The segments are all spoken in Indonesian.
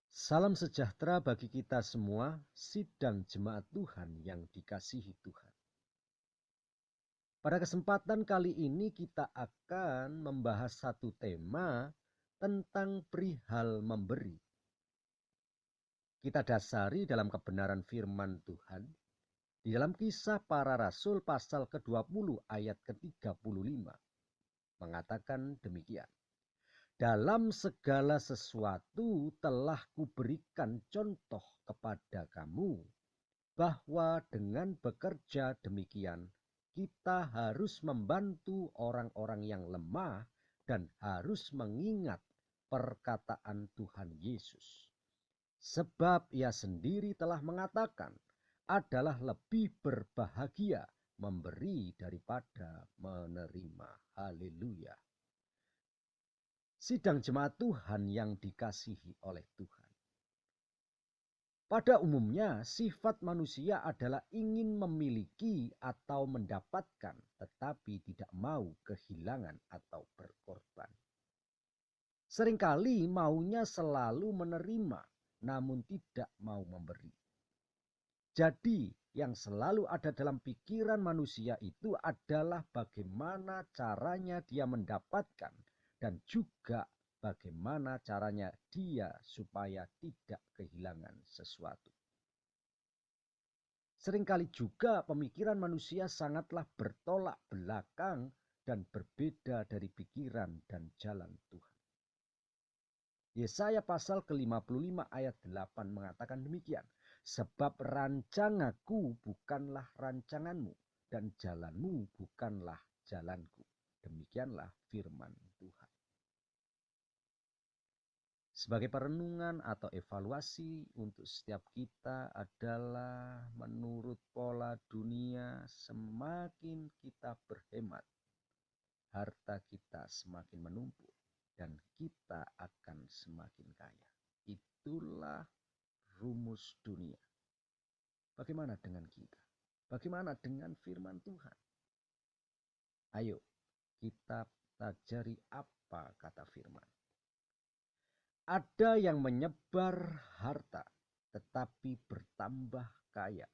Salam sejahtera bagi kita semua, sidang jemaat Tuhan yang dikasihi Tuhan. Pada kesempatan kali ini kita akan membahas satu tema tentang perihal memberi. Kita dasari dalam kebenaran firman Tuhan di dalam Kisah Para Rasul pasal ke-20 ayat ke-35 mengatakan demikian. Dalam segala sesuatu telah kuberikan contoh kepada kamu, bahwa dengan bekerja demikian kita harus membantu orang-orang yang lemah dan harus mengingat perkataan Tuhan Yesus. Sebab ia sendiri telah mengatakan, adalah lebih berbahagia memberi daripada menerima. Haleluya. Sidang jemaat Tuhan yang dikasihi oleh Tuhan. Pada umumnya, sifat manusia adalah ingin memiliki atau mendapatkan, tetapi tidak mau kehilangan atau berkorban. Seringkali maunya selalu menerima, namun tidak mau memberi. Jadi, yang selalu ada dalam pikiran manusia itu adalah bagaimana caranya dia mendapatkan dan juga bagaimana caranya dia supaya tidak kehilangan sesuatu. Seringkali juga pemikiran manusia sangatlah bertolak belakang dan berbeda dari pikiran dan jalan Tuhan. Yesaya pasal ke-55 ayat 8 mengatakan demikian. Sebab rancanganku bukanlah rancanganmu dan jalanmu bukanlah jalanku. Demikianlah firman Tuhan. Sebagai perenungan atau evaluasi untuk setiap kita adalah menurut pola dunia, semakin kita berhemat, harta kita semakin menumpuk dan kita akan semakin kaya. Itulah rumus dunia. Bagaimana dengan kita? Bagaimana dengan firman Tuhan? Ayo kita pelajari apa kata firman. Ada yang menyebar harta tetapi bertambah kaya.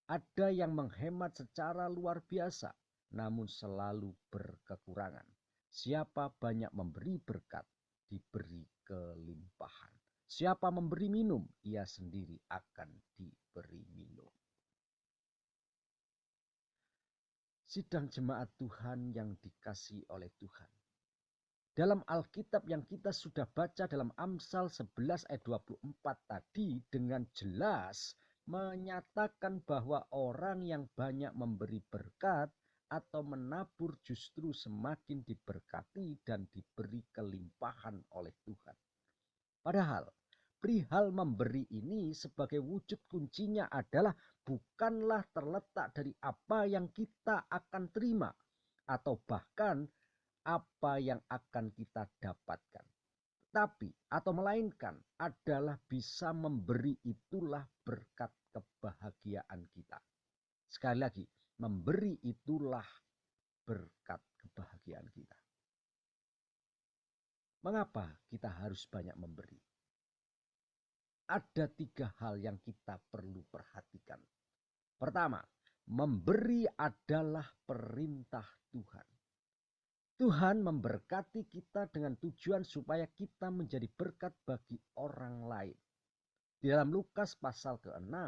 Ada yang menghemat secara luar biasa namun selalu berkekurangan. Siapa banyak memberi berkat, diberi kelimpahan. Siapa memberi minum, ia sendiri akan diberi minum. Sidang jemaat Tuhan yang dikasihi oleh Tuhan. Dalam Alkitab yang kita sudah baca dalam Amsal 11 ayat 24 tadi dengan jelas menyatakan bahwa orang yang banyak memberi berkat atau menabur justru semakin diberkati dan diberi kelimpahan oleh Tuhan. Padahal perihal memberi ini sebagai wujud kuncinya adalah bukanlah terletak dari apa yang kita akan terima atau bahkan apa yang akan kita dapatkan. Tapi atau melainkan adalah bisa memberi itulah berkat kebahagiaan kita. Sekali lagi, memberi itulah berkat kebahagiaan kita. Mengapa kita harus banyak memberi? Ada 3 hal yang kita perlu perhatikan. Pertama, memberi adalah perintah Tuhan. Tuhan memberkati kita dengan tujuan supaya kita menjadi berkat bagi orang lain. Di dalam Lukas pasal ke-6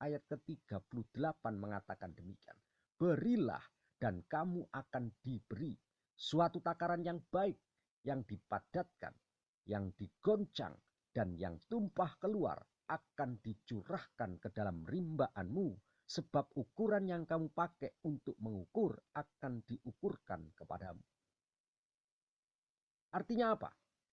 ayat ke-38 mengatakan demikian. Berilah dan kamu akan diberi suatu takaran yang baik, yang dipadatkan, yang digoncang, dan yang tumpah keluar akan dicurahkan ke dalam rimbaanmu. Sebab ukuran yang kamu pakai untuk mengukur akan diukurkan kepadamu. Artinya apa?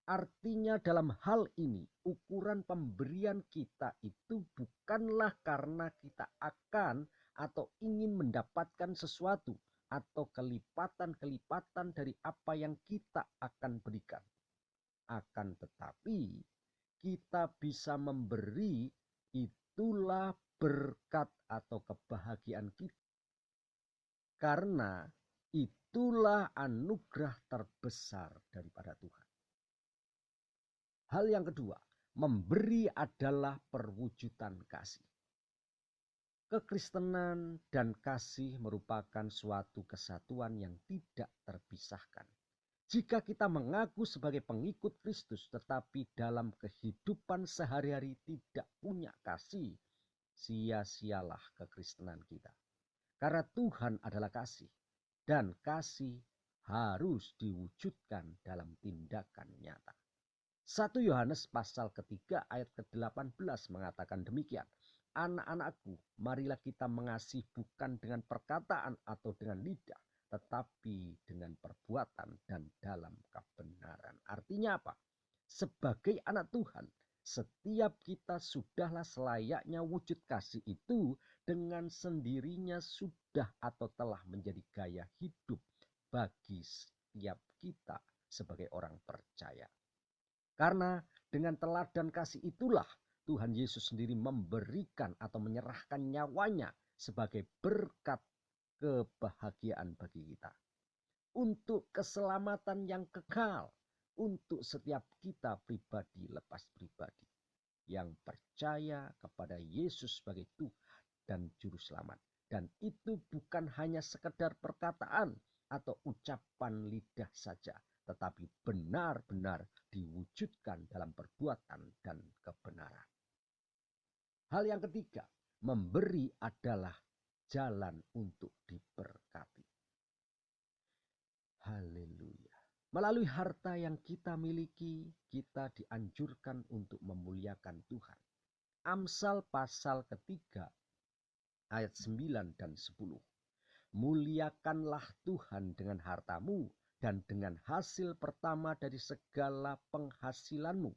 Artinya dalam hal ini ukuran pemberian kita itu bukanlah karena kita akan atau ingin mendapatkan sesuatu atau kelipatan-kelipatan dari apa yang kita akan berikan. Akan tetapi kita bisa memberi itulah berkat atau kebahagiaan kita. Karena itulah anugerah terbesar daripada Tuhan. Hal yang kedua, memberi adalah perwujudan kasih. Kekristenan dan kasih merupakan suatu kesatuan yang tidak terpisahkan. Jika kita mengaku sebagai pengikut Kristus tetapi dalam kehidupan sehari-hari tidak punya kasih, sia-sialah kekristenan kita. Karena Tuhan adalah kasih dan kasih harus diwujudkan dalam tindakan nyata. 1 Yohanes pasal ketiga ayat ke-18 mengatakan demikian. Anak-anakku, marilah kita mengasihi bukan dengan perkataan atau dengan lidah, tetapi dengan perbuatan dan dalam kebenaran. Artinya apa? Sebagai anak Tuhan, setiap kita sudahlah selayaknya wujud kasih itu dengan sendirinya sudah atau telah menjadi gaya hidup bagi setiap kita sebagai orang percaya. Karena dengan teladan kasih itulah Tuhan Yesus sendiri memberikan atau menyerahkan nyawanya sebagai berkat kebahagiaan bagi kita. Untuk keselamatan yang kekal, untuk setiap kita pribadi lepas pribadi yang percaya kepada Yesus sebagai Tuhan dan Juru Selamat. Dan itu bukan hanya sekedar perkataan atau ucapan lidah saja, tetapi benar-benar diwujudkan dalam perbuatan dan kebenaran. Hal yang ketiga, memberi adalah jalan untuk diberkati. Haleluya. Melalui harta yang kita miliki, kita dianjurkan untuk memuliakan Tuhan. Amsal pasal ketiga ayat 9 dan 10. Muliakanlah Tuhan dengan hartamu dan dengan hasil pertama dari segala penghasilanmu,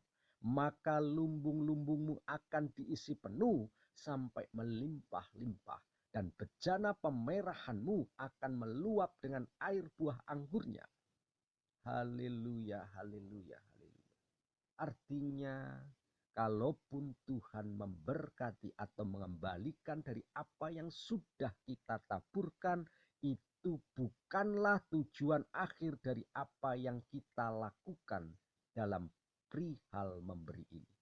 maka lumbung-lumbungmu akan diisi penuh sampai melimpah-limpah, dan bejana pemerahanmu akan meluap dengan air buah anggurnya. Haleluya, haleluya, haleluya. Artinya, kalaupun Tuhan memberkati atau mengembalikan dari apa yang sudah kita taburkan, itu bukanlah tujuan akhir dari apa yang kita lakukan dalam perihal memberi ini.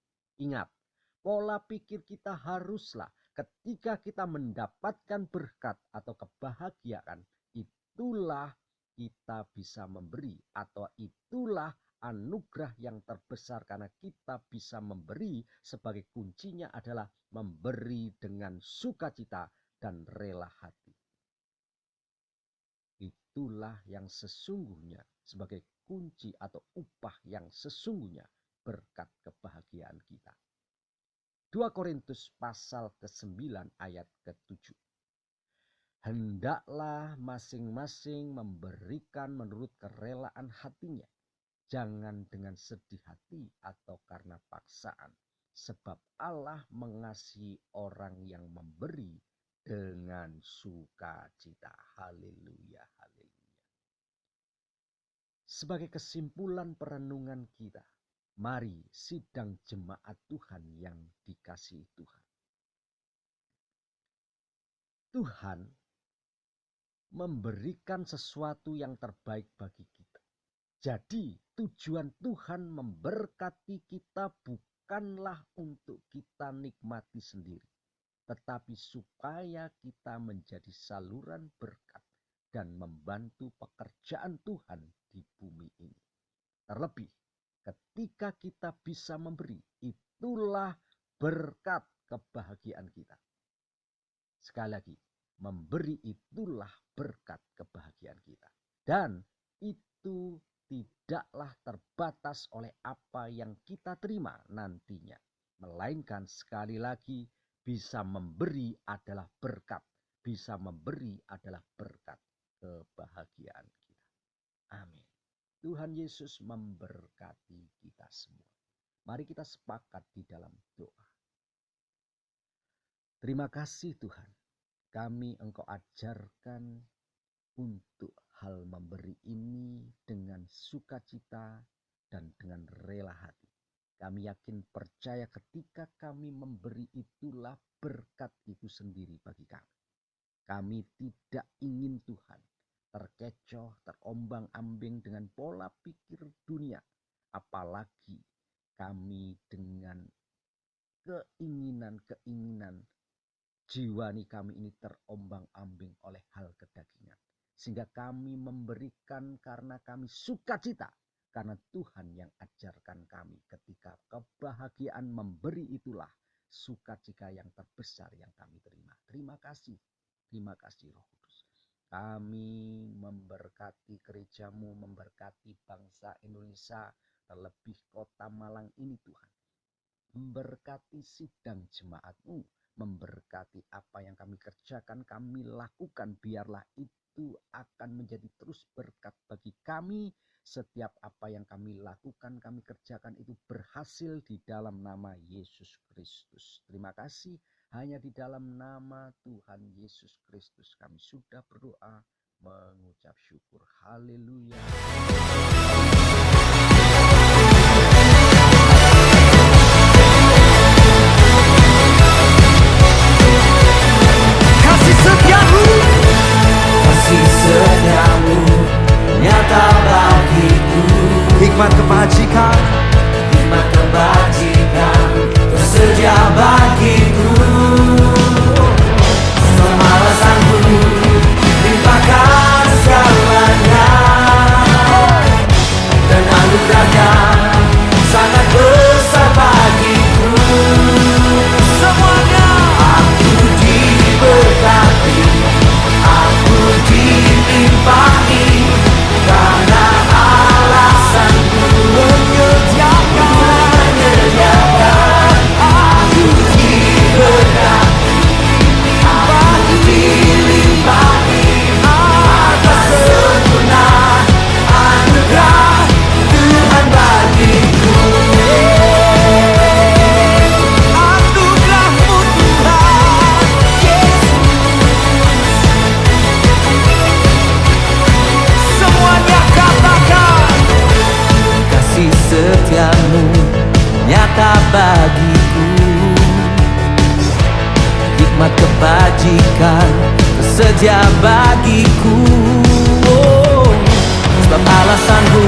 Ingat, pola pikir kita haruslah ketika kita mendapatkan berkat atau kebahagiaan, itulah kita bisa memberi, atau itulah anugerah yang terbesar karena kita bisa memberi. Sebagai kuncinya adalah memberi dengan sukacita dan rela hati. Itulah yang sesungguhnya sebagai kunci atau upah yang sesungguhnya berkat kebahagiaan kita. 2 Korintus pasal ke-9 ayat ke-7. Hendaklah masing-masing memberikan menurut kerelaan hatinya, jangan dengan sedih hati atau karena paksaan, sebab Allah mengasihi orang yang memberi dengan sukacita. Haleluya, haleluya. Sebagai kesimpulan perenungan kita, mari sidang jemaat Tuhan yang dikasihi Tuhan. Tuhan memberikan sesuatu yang terbaik bagi kita. Jadi tujuan Tuhan memberkati kita bukanlah untuk kita nikmati sendiri, tetapi supaya kita menjadi saluran berkat dan membantu pekerjaan Tuhan di bumi ini. Terlebih ketika kita bisa memberi, itulah berkat kebahagiaan kita. Sekali lagi, memberi itulah berkat kebahagiaan kita. Dan itu tidaklah terbatas oleh apa yang kita terima nantinya. Melainkan sekali lagi, bisa memberi adalah berkat. Bisa memberi adalah berkat kebahagiaan kita. Amin. Tuhan Yesus memberkati kita semua. Mari kita sepakat di dalam doa. Terima kasih Tuhan, kami Engkau ajarkan untuk hal memberi ini dengan sukacita dan dengan rela hati. Kami yakin percaya ketika kami memberi itulah berkat itu sendiri bagi kami. Kami tidak ingin Tuhan terkecoh, terombang-ambing dengan pola pikir dunia. Apalagi kami dengan keinginan jiwani kami ini terombang-ambing oleh hal kedagingan. Sehingga kami memberikan karena kami sukacita. Karena Tuhan yang ajarkan kami ketika kebahagiaan memberi itulah sukacita yang terbesar yang kami terima. Terima kasih Roh Kudus. Kami memberkati gerejamu, memberkati bangsa Indonesia, terlebih kota Malang ini Tuhan. Memberkati sidang jemaatmu, memberkati apa yang kami kerjakan, kami lakukan, biarlah itu akan menjadi terus berkat bagi kami. Setiap apa yang kami lakukan, kami kerjakan itu berhasil di dalam nama Yesus Kristus. Terima kasih, hanya di dalam nama Tuhan Yesus Kristus kami sudah berdoa, mengucap syukur. Haleluya. Kasih setiamu nyata bagiku, hikmat kebajikan tersedia bagiku. Semua alasanku limpahkan segalanya, dan anugerahnya sangat besar bagiku. Semuanya aku diberkati, aku dilimpahi, karena alasanku menyediakan. Aku diberkati, aku dilimpahi, atas sempurna anugerah Tuhan bagiku. Anugerahmu Tuhan Yesus, semuanya katakan. Kasih setiamu nyata bagiku, hikmat kebajikan tersedia bagiku. Sebab alasanmu